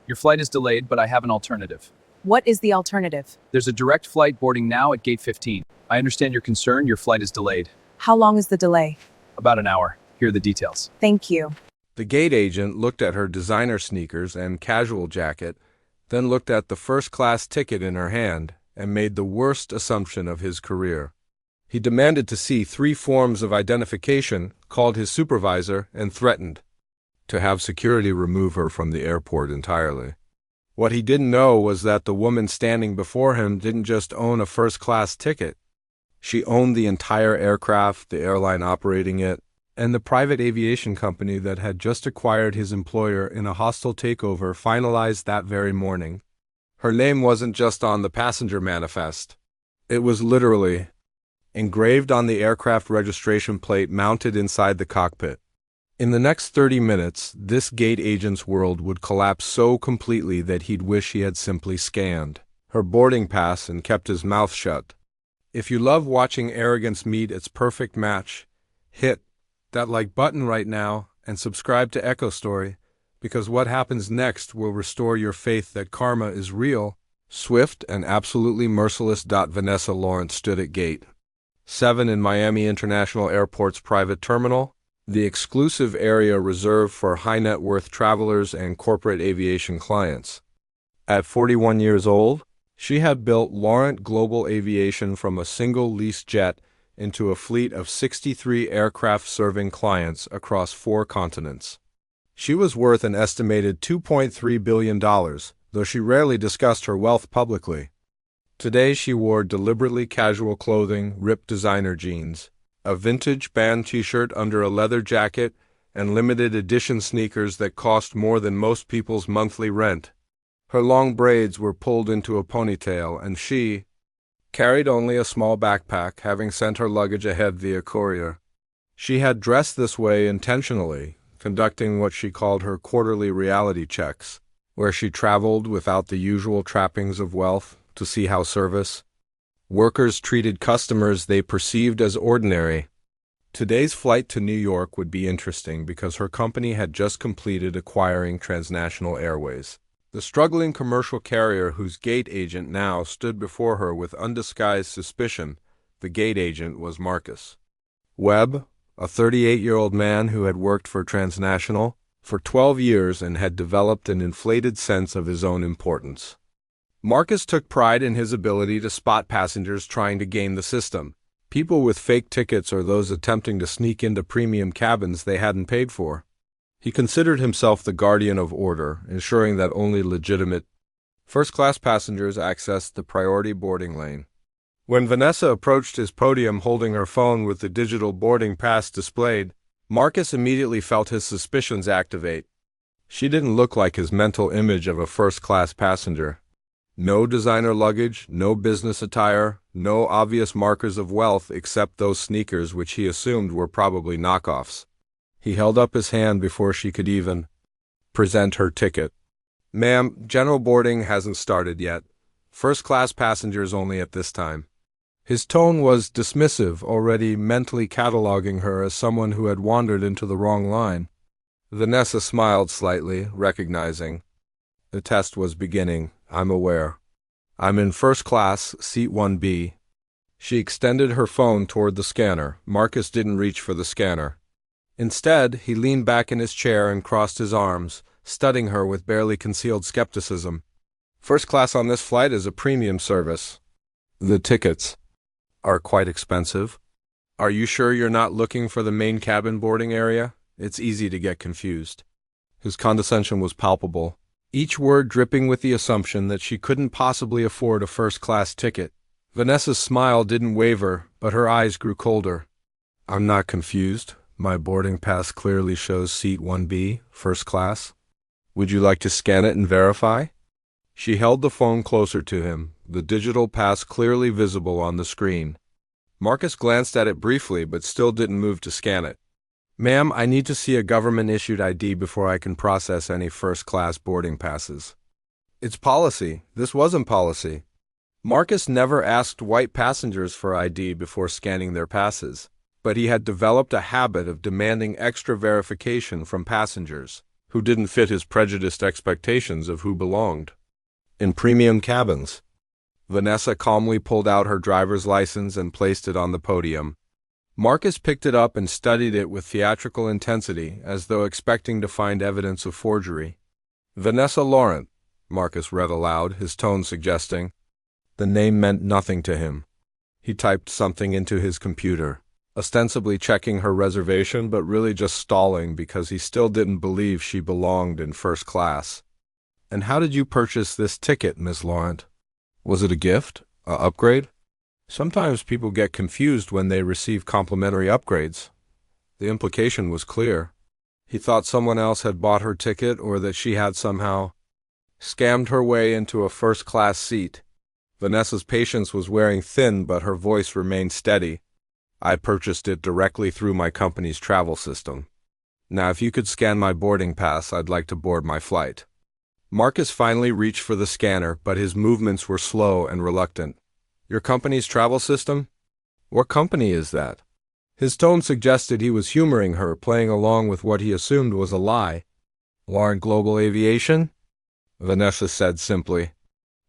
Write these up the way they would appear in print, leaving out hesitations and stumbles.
Your flight is delayed, but I have an alternative. What is the alternative? There's a direct flight boarding now at gate 15. I understand your concern, your flight is delayed. How long is the delay? About an hour. Here are the details. Thank you. The gate agent looked at her designer sneakers and casual jacket, then looked at the first-class ticket in her hand and made the worst assumption of his career. He demanded to see 3 forms of identification, called his supervisor, and threatened to have security remove her from the airport entirely. What he didn't know was that the woman standing before him didn't just own a first-class ticket. She owned the entire aircraft, the airline operating it, and the private aviation company that had just acquired his employer in a hostile takeover finalized that very morning. Her name wasn't just on the passenger manifest. It was literally engraved on the aircraft registration plate mounted inside the cockpit. In the next 30 minutes, this gate agent's world would collapse so completely that he'd wish he had simply scanned her boarding pass and kept his mouth shut. If you love watching arrogance meet its perfect match, hit that like button right now and subscribe to EchoStory, because what happens next will restore your faith that karma is real. Swift and absolutely merciless. Vanessa Lawrence stood at gate 7 in Miami International Airport's private terminal, the exclusive area reserved for high-net-worth travelers and corporate aviation clients. At 41 years old, she had built Laurent Global Aviation from a single leased jet into a fleet of 63 aircraft serving clients across 4 continents. She was worth an estimated $2.3 billion, though she rarely discussed her wealth publicly. Today she wore deliberately casual clothing, ripped designer jeans, a vintage band t-shirt under a leather jacket, and limited edition sneakers that cost more than most people's monthly rent. Her long braids were pulled into a ponytail, and she carried only a small backpack, having sent her luggage ahead via courier. She had dressed this way intentionally, conducting what she called her quarterly reality checks, where she traveled without the usual trappings of wealth to see how workers treated customers they perceived as ordinary. Today's flight to New York would be interesting because her company had just completed acquiring Transnational Airways, the struggling commercial carrier whose gate agent now stood before her with undisguised suspicion. The gate agent was Marcus Webb, a 38-year-old man who had worked for Transnational for 12 years and had developed an inflated sense of his own importance. Marcus took pride in his ability to spot passengers trying to game the system, people with fake tickets or those attempting to sneak into premium cabins they hadn't paid for. He considered himself the guardian of order, ensuring that only legitimate first-class passengers accessed the priority boarding lane. When Vanessa approached his podium holding her phone with the digital boarding pass displayed, Marcus immediately felt his suspicions activate. She didn't look like his mental image of a first-class passenger. No designer luggage, no business attire, no obvious markers of wealth except those sneakers which he assumed were probably knockoffs. He held up his hand before she could even present her ticket. "Ma'am, general boarding hasn't started yet. First-class passengers only at this time." His tone was dismissive, already mentally cataloging her as someone who had wandered into the wrong line. Vanessa smiled slightly, recognizing the test was beginning. "I'm aware. I'm in first class, seat 1B. She extended her phone toward the scanner. Marcus didn't reach for the scanner. Instead, he leaned back in his chair and crossed his arms, studying her with barely concealed skepticism. "First class on this flight is a premium service. The tickets are quite expensive. Are you sure you're not looking for the main cabin boarding area? It's easy to get confused." His condescension was palpable, each word dripping with the assumption that she couldn't possibly afford a first-class ticket. Vanessa's smile didn't waver, but her eyes grew colder. "I'm not confused. My boarding pass clearly shows seat 1B, first class. Would you like to scan it and verify?" She held the phone closer to him, the digital pass clearly visible on the screen. Marcus glanced at it briefly, but still didn't move to scan it. "Ma'am, I need to see a government-issued ID before I can process any first-class boarding passes." "It's policy." This wasn't policy. Marcus never asked white passengers for ID before scanning their passes, but he had developed a habit of demanding extra verification from passengers who didn't fit his prejudiced expectations of who belonged in premium cabins. Vanessa calmly pulled out her driver's license and placed it on the podium. Marcus picked it up and studied it with theatrical intensity, as though expecting to find evidence of forgery. Vanessa Laurent, Marcus read aloud, his tone suggesting. The name meant nothing to him. He typed something into his computer, ostensibly checking her reservation, but really just stalling because he still didn't believe she belonged in first class. And how did you purchase this ticket, Miss Laurent? Was it a gift? A upgrade? Sometimes people get confused when they receive complimentary upgrades. The implication was clear. He thought someone else had bought her ticket, or that she had somehow scammed her way into a first-class seat. Vanessa's patience was wearing thin, but her voice remained steady. I purchased it directly through my company's travel system. Now, if you could scan my boarding pass, I'd like to board my flight. Marcus finally reached for the scanner, but his movements were slow and reluctant. Your company's travel system? What company is that? His tone suggested he was humoring her, playing along with what he assumed was a lie. Airline Global Aviation? Vanessa said simply.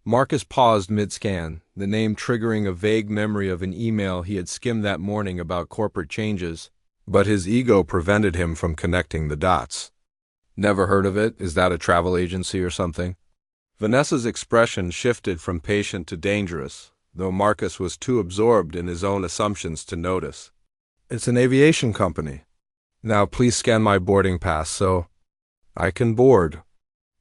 Marcus paused mid-scan, the name triggering a vague memory of an email he had skimmed that morning about corporate changes, but his ego prevented him from connecting the dots. Never heard of it? Is that a travel agency or something? Vanessa's expression shifted from patient to dangerous, though Marcus was too absorbed in his own assumptions to notice. It's an aviation company. Now please scan my boarding pass so I can board.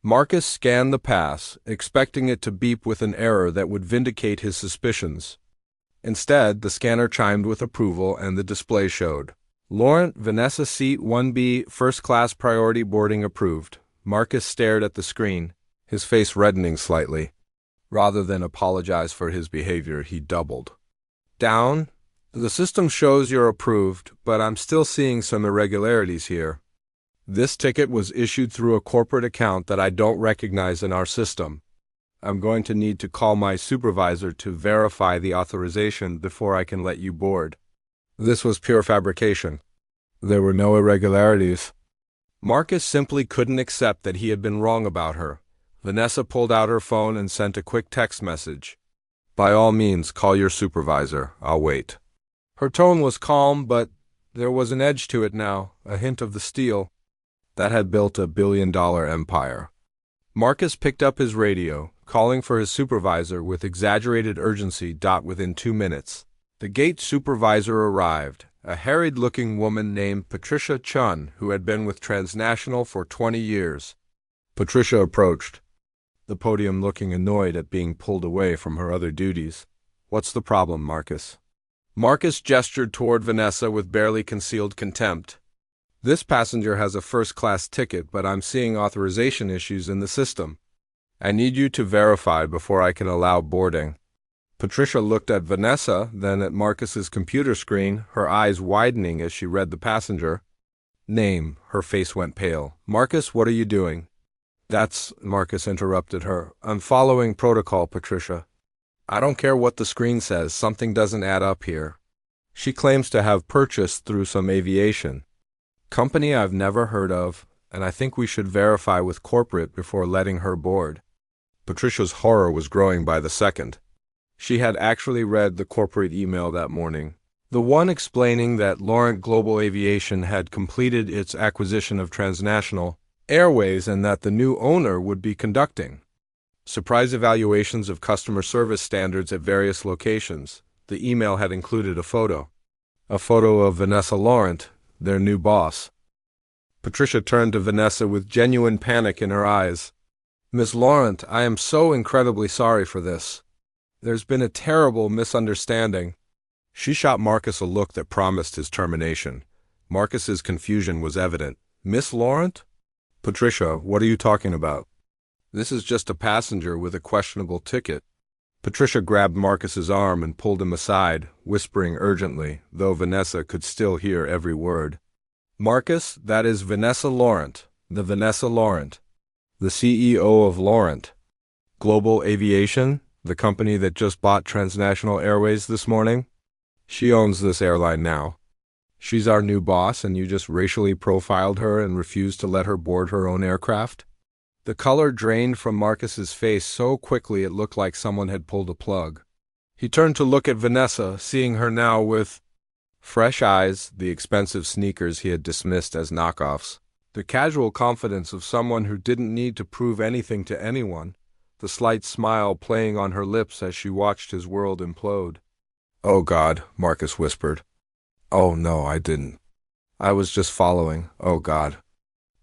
Marcus scanned the pass, expecting it to beep with an error that would vindicate his suspicions. Instead, the scanner chimed with approval and the display showed. Laurent, Vanessa seat 1B, first class priority boarding approved. Marcus stared at the screen, his face reddening slightly. Rather than apologize for his behavior, he doubled down. The system shows you're approved, but I'm still seeing some irregularities here. This ticket was issued through a corporate account that I don't recognize in our system. I'm going to need to call my supervisor to verify the authorization before I can let you board. This was pure fabrication. There were no irregularities. Marcus simply couldn't accept that he had been wrong about her. Vanessa pulled out her phone and sent a quick text message. By all means, call your supervisor. I'll wait. Her tone was calm, but there was an edge to it now, a hint of the steel that had built a billion-dollar empire. Marcus picked up his radio, calling for his supervisor with exaggerated urgency. Within 2 minutes, the gate supervisor arrived, a harried-looking woman named Patricia Chun, who had been with Transnational for 20 years. Patricia approached the podium looking annoyed at being pulled away from her other duties. What's the problem, Marcus? Marcus gestured toward Vanessa with barely concealed contempt. This passenger has a first-class ticket, but I'm seeing authorization issues in the system. I need you to verify before I can allow boarding. Patricia looked at Vanessa, then at Marcus's computer screen, her eyes widening as she read the passenger name. Her face went pale. Marcus, what are you doing? Marcus interrupted her. I'm following protocol, Patricia. I don't care what the screen says, something doesn't add up here. She claims to have purchased through some aviation company I've never heard of, and I think we should verify with corporate before letting her board. Patricia's horror was growing by the second. She had actually read the corporate email that morning, the one explaining that Laurent Global Aviation had completed its acquisition of Transnational Airways and that the new owner would be conducting surprise evaluations of customer service standards at various locations. The email had included a photo of Vanessa Laurent, their new boss. Patricia turned to Vanessa with genuine panic in her eyes. Miss Laurent, I am so incredibly sorry for this. There's been a terrible misunderstanding. She shot Marcus a look that promised his termination. Marcus's confusion was evident. Miss Laurent? Patricia, what are you talking about? This is just a passenger with a questionable ticket. Patricia grabbed Marcus's arm and pulled him aside, whispering urgently, though Vanessa could still hear every word. Marcus, that is Vanessa Laurent, the Vanessa Laurent, the CEO of Laurent Global Aviation, the company that just bought Transnational Airways this morning. She owns this airline now. She's our new boss and you just racially profiled her and refused to let her board her own aircraft? The color drained from Marcus's face so quickly it looked like someone had pulled a plug. He turned to look at Vanessa, seeing her now with fresh eyes, the expensive sneakers he had dismissed as knockoffs, the casual confidence of someone who didn't need to prove anything to anyone, the slight smile playing on her lips as she watched his world implode. "Oh God," Marcus whispered. "Oh no, I didn't. I was just following. Oh God."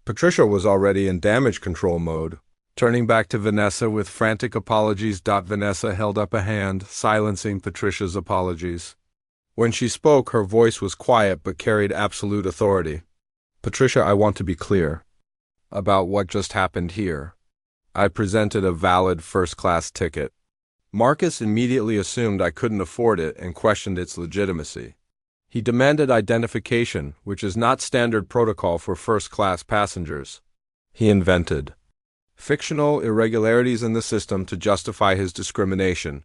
Patricia was already in damage control mode, turning back to Vanessa with frantic apologies. Vanessa held up a hand, silencing Patricia's apologies. When she spoke, her voice was quiet but carried absolute authority. "Patricia, I want to be clear about what just happened here. I presented a valid first-class ticket." Marcus immediately assumed I couldn't afford it and questioned its legitimacy. He demanded identification, which is not standard protocol for first-class passengers. He invented fictional irregularities in the system to justify his discrimination.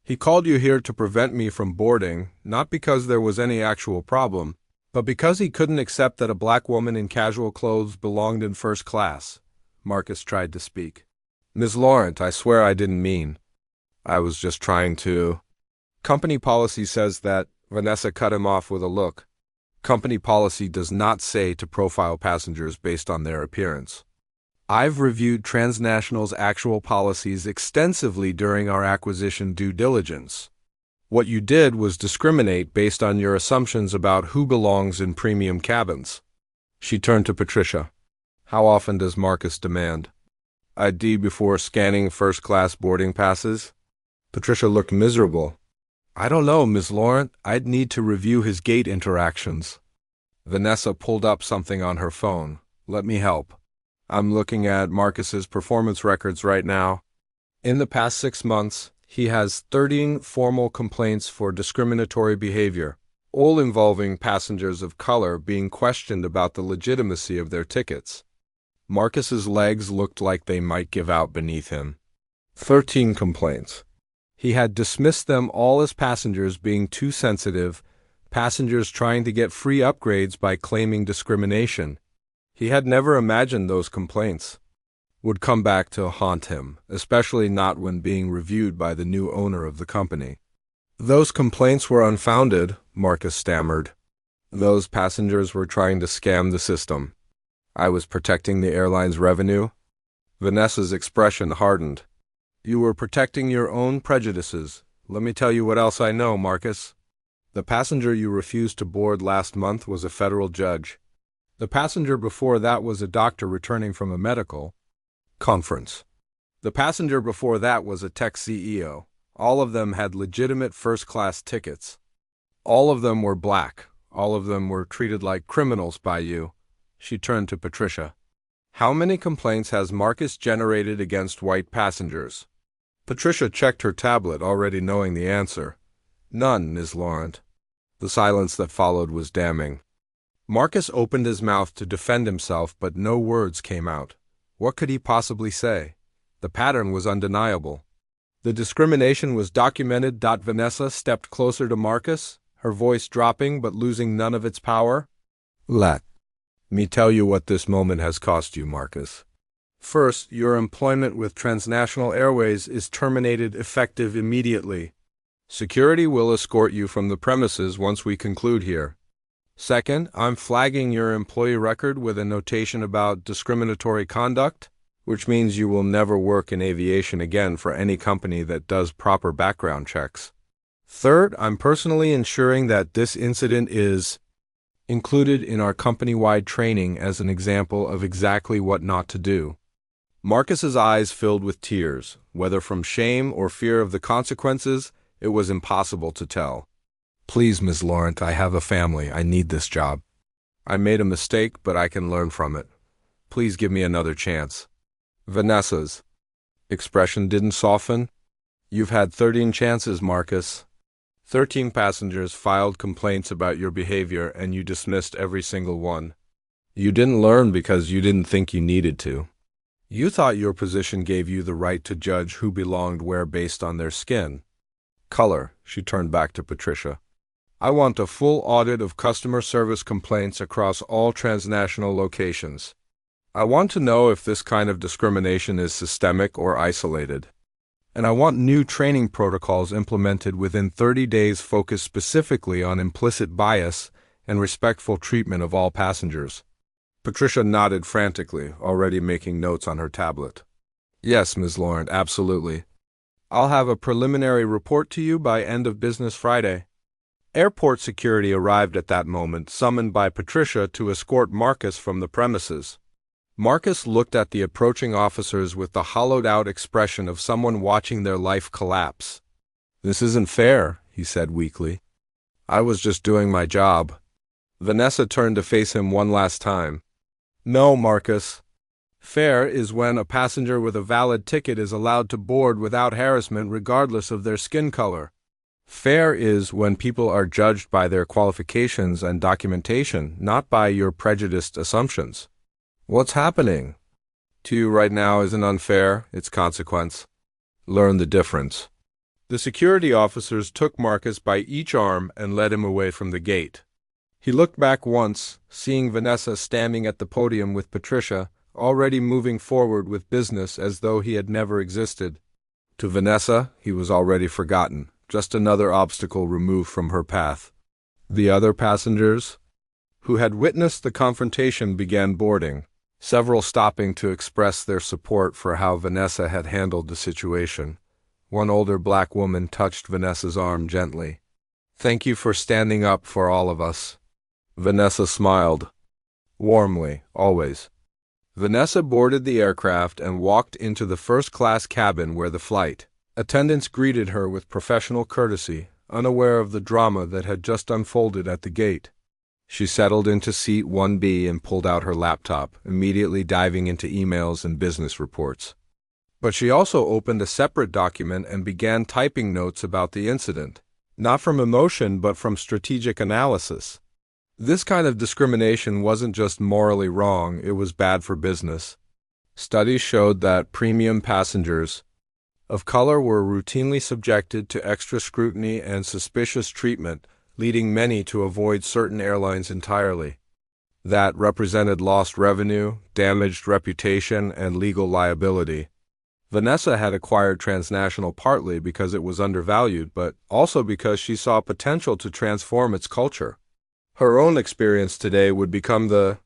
He called you here to prevent me from boarding, not because there was any actual problem, but because he couldn't accept that a black woman in casual clothes belonged in first class. Marcus tried to speak. "Ms. Laurent, I swear I didn't mean. I was just trying to." "Company policy says that," Vanessa cut him off with a look. "Company policy does not say to profile passengers based on their appearance. I've reviewed Transnational's actual policies extensively during our acquisition due diligence. What you did was discriminate based on your assumptions about who belongs in premium cabins." She turned to Patricia. "How often does Marcus demand ID before scanning first-class boarding passes?" Patricia looked miserable. "I don't know, Ms. Laurent. I'd need to review his gate interactions." Vanessa pulled up something on her phone. "Let me help. I'm looking at Marcus's performance records right now. In the past 6 months, he has 13 formal complaints for discriminatory behavior, all involving passengers of color being questioned about the legitimacy of their tickets." Marcus's legs looked like they might give out beneath him. 13 complaints. He had dismissed them all as passengers being too sensitive, passengers trying to get free upgrades by claiming discrimination. He had never imagined those complaints would come back to haunt him, especially not when being reviewed by the new owner of the company. "Those complaints were unfounded," Marcus stammered. "Those passengers were trying to scam the system. I was protecting the airline's revenue." Vanessa's expression hardened. "You were protecting your own prejudices. Let me tell you what else I know, Marcus. The passenger you refused to board last month was a federal judge. The passenger before that was a doctor returning from a medical conference. The passenger before that was a tech CEO. All of them had legitimate first-class tickets. All of them were black. All of them were treated like criminals by you." She turned to Patricia. "How many complaints has Marcus generated against white passengers?" Patricia checked her tablet, already knowing the answer. "None, Ms. Laurent." The silence that followed was damning. Marcus opened his mouth to defend himself, but no words came out. What could he possibly say? The pattern was undeniable. The discrimination was documented. Vanessa stepped closer to Marcus, her voice dropping but losing none of its power. "Let me tell you what this moment has cost you, Marcus. First, your employment with Transnational Airways is terminated effective immediately. Security will escort you from the premises once we conclude here. Second, I'm flagging your employee record with a notation about discriminatory conduct, which means you will never work in aviation again for any company that does proper background checks. Third, I'm personally ensuring that this incident is included in our company-wide training as an example of exactly what not to do." Marcus's eyes filled with tears. Whether from shame or fear of the consequences, it was impossible to tell. "Please, Ms. Laurent, I have a family. I need this job. I made a mistake, but I can learn from it. Please give me another chance." Vanessa's expression didn't soften. "You've had 13 chances, Marcus. 13 passengers filed complaints about your behavior, and you dismissed every single one. You didn't learn because you didn't think you needed to. You thought your position gave you the right to judge who belonged where based on their skin color." She turned back to Patricia. I want a full audit of customer service complaints across all transnational locations. I want to know if this kind of discrimination is systemic or isolated. And I want new training protocols implemented within 30 days focused specifically on implicit bias and respectful treatment of all passengers. Patricia nodded frantically, already making notes on her tablet. Yes, Ms. Laurent, absolutely. I'll have a preliminary report to you by end of business Friday. Airport security arrived at that moment, summoned by Patricia to escort Marcus from the premises. Marcus looked at the approaching officers with the hollowed-out expression of someone watching their life collapse. This isn't fair, he said weakly. I was just doing my job. Vanessa turned to face him one last time. No, Marcus. Fair is when a passenger with a valid ticket is allowed to board without harassment regardless of their skin color. Fair is when people are judged by their qualifications and documentation, not by your prejudiced assumptions. What's happening to you right now isn't unfair, it's consequence. Learn the difference. The security officers took Marcus by each arm and led him away from the gate. He looked back once, seeing Vanessa standing at the podium with Patricia, already moving forward with business as though he had never existed. To Vanessa, he was already forgotten, just another obstacle removed from her path. The other passengers, who had witnessed the confrontation, began boarding, several stopping to express their support for how Vanessa had handled the situation. One older black woman touched Vanessa's arm gently. Thank you for standing up for all of us. Vanessa smiled. Warmly, always. Vanessa boarded the aircraft and walked into the first-class cabin where the flight attendants greeted her with professional courtesy, unaware of the drama that had just unfolded at the gate. She settled into seat 1B and pulled out her laptop, immediately diving into emails and business reports. But she also opened a separate document and began typing notes about the incident, not from emotion but from strategic analysis. This kind of discrimination wasn't just morally wrong, it was bad for business. Studies showed that premium passengers of color were routinely subjected to extra scrutiny and suspicious treatment, leading many to avoid certain airlines entirely. That represented lost revenue, damaged reputation, and legal liability. Vanessa had acquired transnational partly because it was undervalued, but also because she saw potential to transform its culture. Her own experience today would become the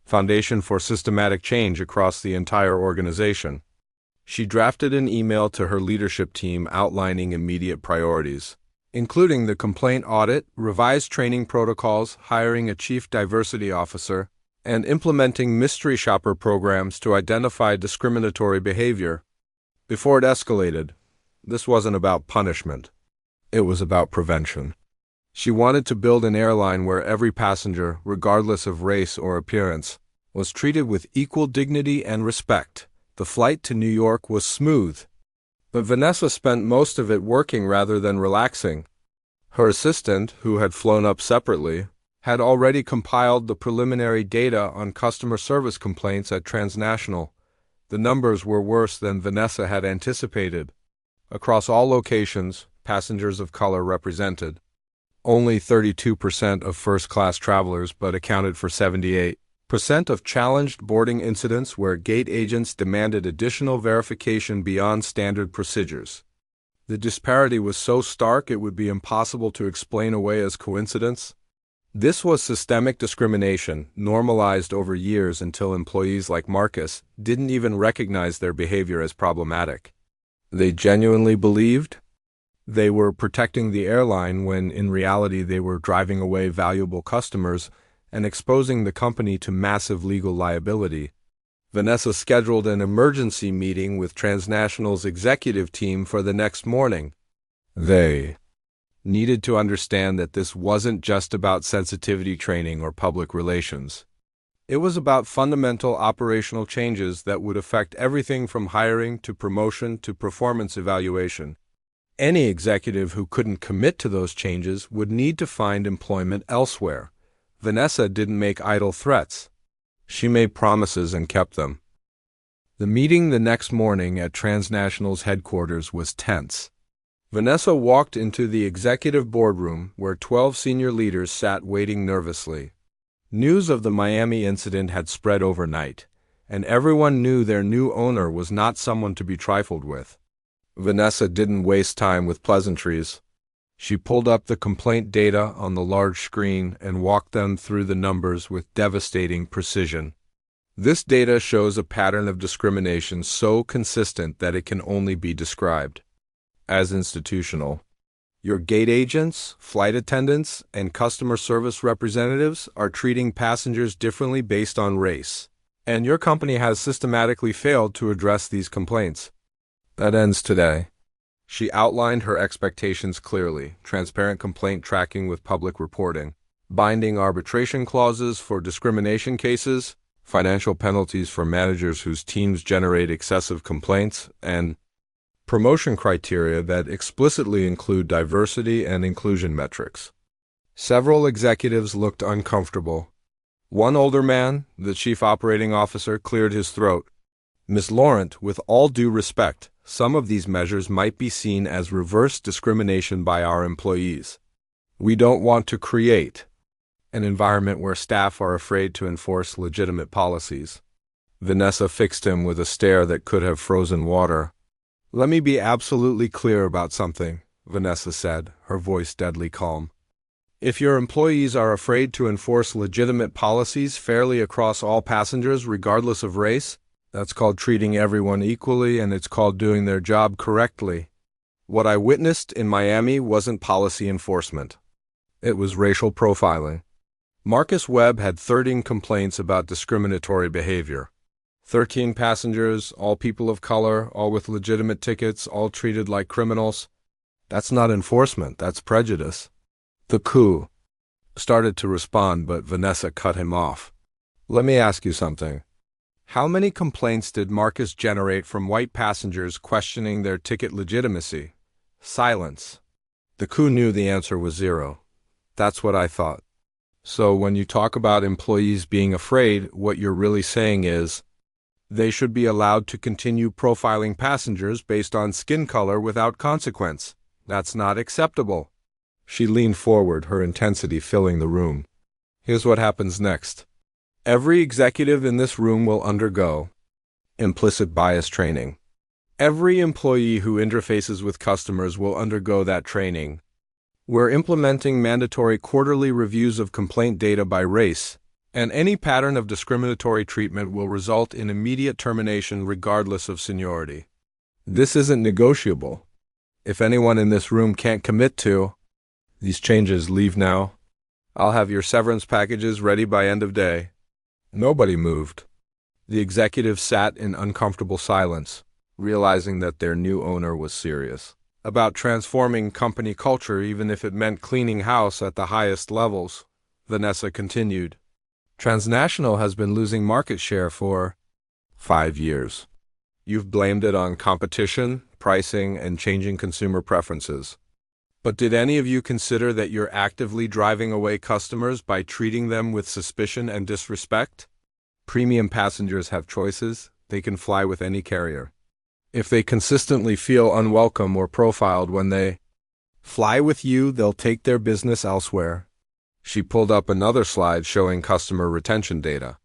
foundation for systematic change across the entire organization. She drafted an email to her leadership team outlining immediate priorities, including the complaint audit, revised training protocols, hiring a chief diversity officer, and implementing mystery shopper programs to identify discriminatory behavior. Before it escalated, this wasn't about punishment. It was about prevention. She wanted to build an airline where every passenger, regardless of race or appearance, was treated with equal dignity and respect. The flight to New York was smooth, but Vanessa spent most of it working rather than relaxing. Her assistant, who had flown up separately, had already compiled the preliminary data on customer service complaints at Transnational. The numbers were worse than Vanessa had anticipated. Across all locations, passengers of color represented only 32% of first-class travelers, but accounted for 78% of challenged boarding incidents where gate agents demanded additional verification beyond standard procedures. The disparity was so stark it would be impossible to explain away as coincidence. This was systemic discrimination, normalized over years until employees like Marcus didn't even recognize their behavior as problematic. They genuinely believed they were protecting the airline when in reality they were driving away valuable customers and exposing the company to massive legal liability. Vanessa scheduled an emergency meeting with Transnational's executive team for the next morning. They needed to understand that this wasn't just about sensitivity training or public relations. It was about fundamental operational changes that would affect everything from hiring to promotion to performance evaluation. Any executive who couldn't commit to those changes would need to find employment elsewhere. Vanessa didn't make idle threats. She made promises and kept them. The meeting the next morning at Transnational's headquarters was tense. Vanessa walked into the executive boardroom where 12 senior leaders sat waiting nervously. News of the Miami incident had spread overnight, and everyone knew their new owner was not someone to be trifled with. Vanessa didn't waste time with pleasantries. She pulled up the complaint data on the large screen and walked them through the numbers with devastating precision. This data shows a pattern of discrimination so consistent that it can only be described as institutional. Your gate agents, flight attendants, and customer service representatives are treating passengers differently based on race, and your company has systematically failed to address these complaints. That ends today. She outlined her expectations clearly: transparent complaint tracking with public reporting, binding arbitration clauses for discrimination cases, financial penalties for managers whose teams generate excessive complaints, and promotion criteria that explicitly include diversity and inclusion metrics. Several executives looked uncomfortable. One older man, the chief operating officer, cleared his throat. "Ms. Laurent, with all due respect, some of these measures might be seen as reverse discrimination by our employees. We don't want to create an environment where staff are afraid to enforce legitimate policies." Vanessa fixed him with a stare that could have frozen water. "Let me be absolutely clear about something," Vanessa said, her voice deadly calm. "If your employees are afraid to enforce legitimate policies fairly across all passengers regardless of race, that's called treating everyone equally, and it's called doing their job correctly. What I witnessed in Miami wasn't policy enforcement. It was racial profiling." Marcus Webb had 13 complaints about discriminatory behavior. 13 passengers, all people of color, all with legitimate tickets, all treated like criminals. That's not enforcement, that's prejudice. The coup started to respond, but Vanessa cut him off. "Let me ask you something. How many complaints did Marcus generate from white passengers questioning their ticket legitimacy?" Silence. The coup knew the answer was 0. "That's what I thought." "So when you talk about employees being afraid, what you're really saying is they should be allowed to continue profiling passengers based on skin color without consequence. That's not acceptable." She leaned forward, her intensity filling the room. "Here's what happens next. Every executive in this room will undergo implicit bias training. Every employee who interfaces with customers will undergo that training. We're implementing mandatory quarterly reviews of complaint data by race, and any pattern of discriminatory treatment will result in immediate termination regardless of seniority. This isn't negotiable. If anyone in this room can't commit to these changes, leave now. I'll have your severance packages ready by end of day." Nobody moved. The executives sat in uncomfortable silence, realizing that their new owner was serious about transforming company culture, even if it meant cleaning house at the highest levels. Vanessa continued. "Transnational has been losing market share for 5 years. You've blamed it on competition, pricing, and changing consumer preferences. But did any of you consider that you're actively driving away customers by treating them with suspicion and disrespect? Premium passengers have choices. They can fly with any carrier. If they consistently feel unwelcome or profiled when they fly with you, they'll take their business elsewhere." She pulled up another slide showing customer retention data.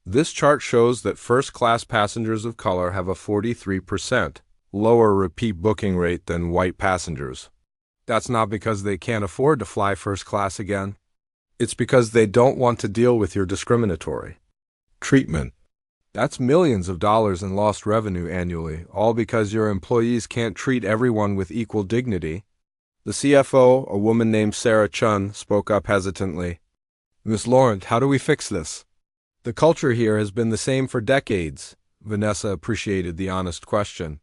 This chart shows that first-class passengers of color have a 43% lower repeat booking rate than white passengers. That's not because they can't afford to fly first class again. It's because they don't want to deal with your discriminatory treatment. That's millions of dollars in lost revenue annually, all because your employees can't treat everyone with equal dignity. The CFO, a woman named Sarah Chun, spoke up hesitantly. "Ms. Laurent, how do we fix this? The culture here has been the same for decades." Vanessa appreciated the honest question.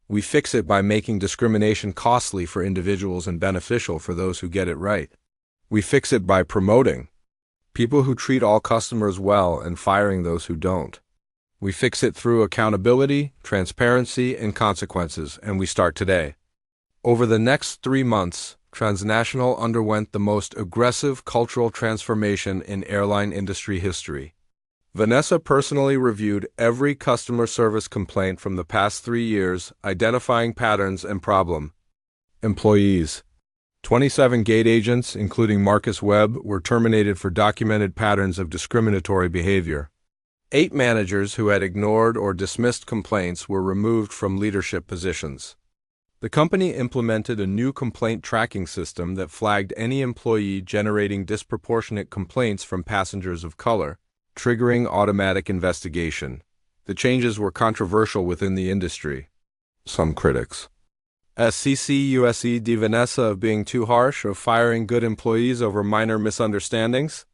"We fix it by making discrimination costly for individuals and beneficial for those who get it right. We fix it by promoting people who treat all customers well and firing those who don't. We fix it through accountability, transparency, and consequences, and we start today." Over the next 3 months, Transnational underwent the most aggressive cultural transformation in airline industry history. Vanessa personally reviewed every customer service complaint from the past 3 years, identifying patterns and problem Employees. 27 gate agents, including Marcus Webb, were terminated for documented patterns of discriminatory behavior. 8 managers who had ignored or dismissed complaints were removed from leadership positions. The company implemented a new complaint tracking system that flagged any employee generating disproportionate complaints from passengers of color, triggering automatic investigation. The changes were controversial within the industry. Some critics. SCC di Vanessa of being too harsh, of firing good employees over minor misunderstandings.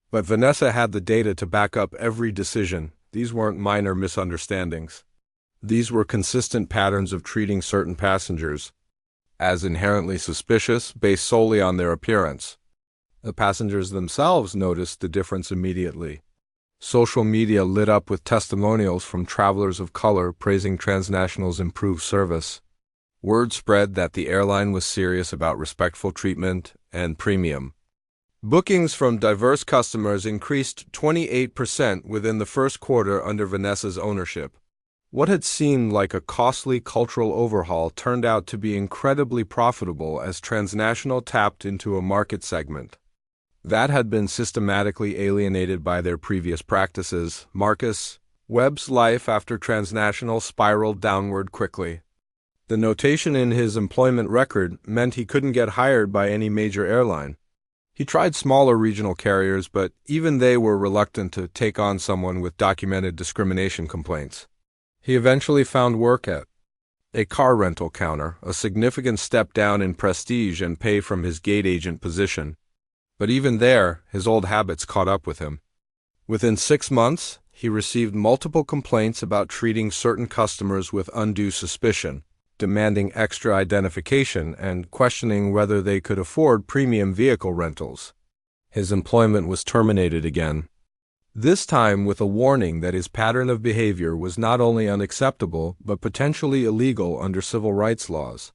But Vanessa had the data to back up every decision. These weren't minor misunderstandings. These were consistent patterns of treating certain passengers as inherently suspicious based solely on their appearance. The passengers themselves noticed the difference immediately. Social media lit up with testimonials from travelers of color praising Transnational's improved service. Word spread that the airline was serious about respectful treatment and premium. Bookings from diverse customers increased 28% within the first quarter under Vanessa's ownership. What had seemed like a costly cultural overhaul turned out to be incredibly profitable as Transnational tapped into a market segment that had been systematically alienated by their previous practices. Marcus Webb's life after Transnational spiraled downward quickly. The notation in his employment record meant he couldn't get hired by any major airline. He tried smaller regional carriers, but even they were reluctant to take on someone with documented discrimination complaints. He eventually found work at a car rental counter, a significant step down in prestige and pay from his gate agent position. But even there, his old habits caught up with him. Within 6 months, he received multiple complaints about treating certain customers with undue suspicion, demanding extra identification and questioning whether they could afford premium vehicle rentals. His employment was terminated again, this time with a warning that his pattern of behavior was not only unacceptable but potentially illegal under civil rights laws.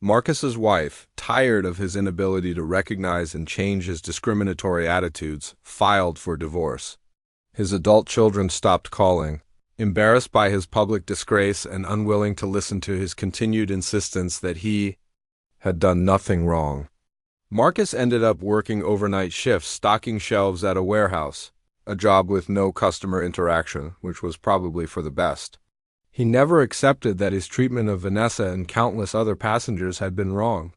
Marcus's wife, tired of his inability to recognize and change his discriminatory attitudes, filed for divorce. His adult children stopped calling, embarrassed by his public disgrace and unwilling to listen to his continued insistence that he had done nothing wrong. Marcus ended up working overnight shifts stocking shelves at a warehouse, a job with no customer interaction, which was probably for the best. He never accepted that his treatment of Vanessa and countless other passengers had been wrong.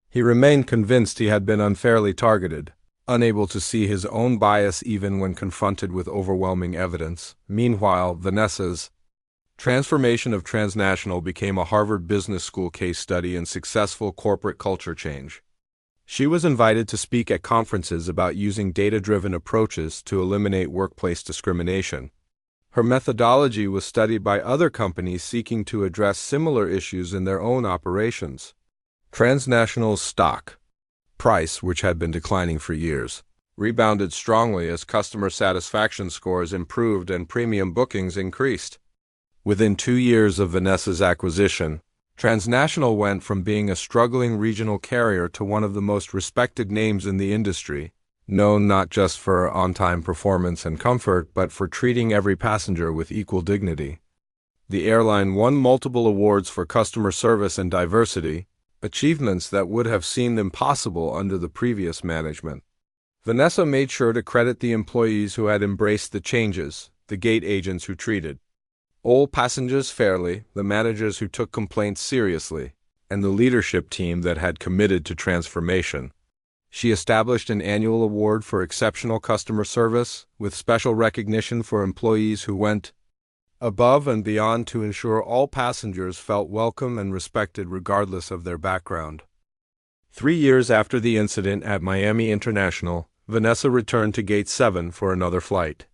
He remained convinced he had been unfairly targeted, unable to see his own bias even when confronted with overwhelming evidence. Meanwhile, Vanessa's transformation of Transnational became a Harvard Business School case study in successful corporate culture change. She was invited to speak at conferences about using data-driven approaches to eliminate workplace discrimination. Her methodology was studied by other companies seeking to address similar issues in their own operations. Transnational's stock price, which had been declining for years, rebounded strongly as customer satisfaction scores improved and premium bookings increased. Within 2 years of Vanessa's acquisition, Transnational went from being a struggling regional carrier to one of the most respected names in the industry, known not just for on-time performance and comfort, but for treating every passenger with equal dignity. The airline won multiple awards for customer service and diversity, achievements that would have seemed impossible under the previous management. Vanessa made sure to credit the employees who had embraced the changes, the gate agents who treated all passengers fairly, the managers who took complaints seriously, and the leadership team that had committed to transformation. She established an annual award for exceptional customer service, with special recognition for employees who went above and beyond to ensure all passengers felt welcome and respected regardless of their background. 3 years after the incident at Miami International, Vanessa returned to Gate 7 for another flight.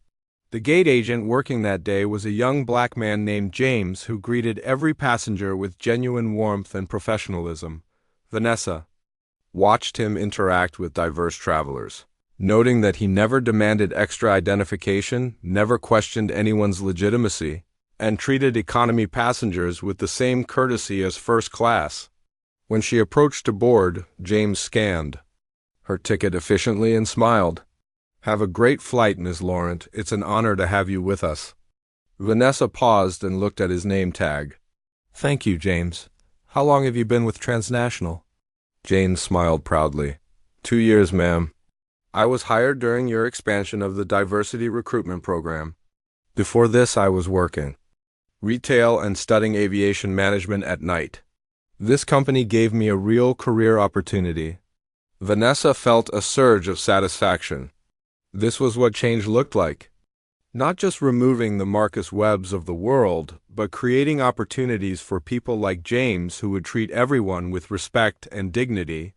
The gate agent working that day was a young black man named James who greeted every passenger with genuine warmth and professionalism. Vanessa watched him interact with diverse travelers, noting that he never demanded extra identification, never questioned anyone's legitimacy, and treated economy passengers with the same courtesy as first class. When she approached to board, James scanned her ticket efficiently and smiled. "Have a great flight, Ms. Laurent. It's an honor to have you with us." Vanessa paused and looked at his name tag. "Thank you, James. How long have you been with Transnational?" Jane smiled proudly. 2 years, ma'am. I was hired during your expansion of the diversity recruitment program. Before this, I was working retail and studying aviation management at night. This company gave me a real career opportunity. Vanessa felt a surge of satisfaction. This was what change looked like. Not just removing the Marcus Webbs of the world, but creating opportunities for people like James who would treat everyone with respect and dignity.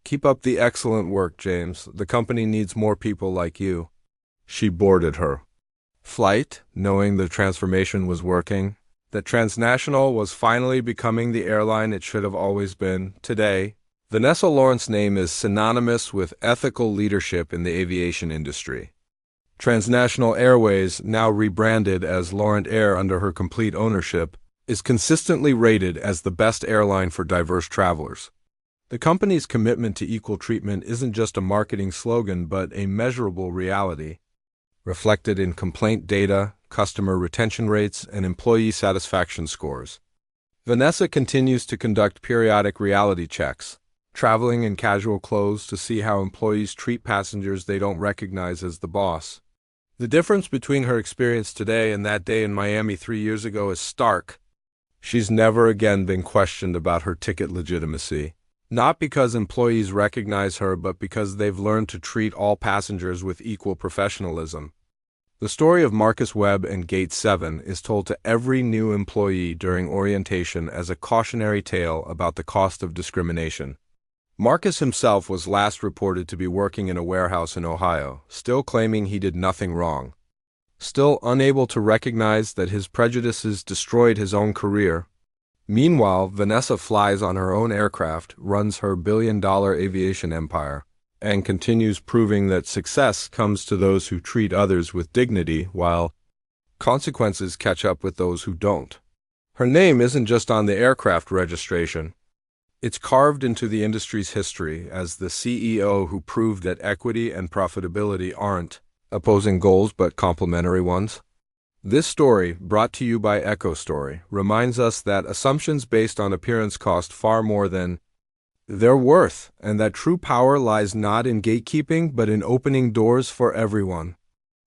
Keep up the excellent work, James. The company needs more people like you. She boarded her flight, knowing the transformation was working, that Transnational was finally becoming the airline it should have always been. Today, Vanessa Lawrence's name is synonymous with ethical leadership in the aviation industry. Transnational Airways, now rebranded as Laurent Air under her complete ownership, is consistently rated as the best airline for diverse travelers. The company's commitment to equal treatment isn't just a marketing slogan but a measurable reality, reflected in complaint data, customer retention rates, and employee satisfaction scores. Vanessa continues to conduct periodic reality checks, traveling in casual clothes to see how employees treat passengers they don't recognize as the boss. The difference between her experience today and that day in Miami 3 years ago is stark. She's never again been questioned about her ticket legitimacy. Not because employees recognize her, but because they've learned to treat all passengers with equal professionalism. The story of Marcus Webb and Gate 7 is told to every new employee during orientation as a cautionary tale about the cost of discrimination. Marcus himself was last reported to be working in a warehouse in Ohio, still claiming he did nothing wrong. Still unable to recognize that his prejudices destroyed his own career. Meanwhile, Vanessa flies on her own aircraft, runs her billion-dollar aviation empire, and continues proving that success comes to those who treat others with dignity, while consequences catch up with those who don't. Her name isn't just on the aircraft registration. It's carved into the industry's history as the CEO who proved that equity and profitability aren't opposing goals but complementary ones. This story, brought to you by EchoStory, reminds us that assumptions based on appearance cost far more than their worth, and that true power lies not in gatekeeping but in opening doors for everyone.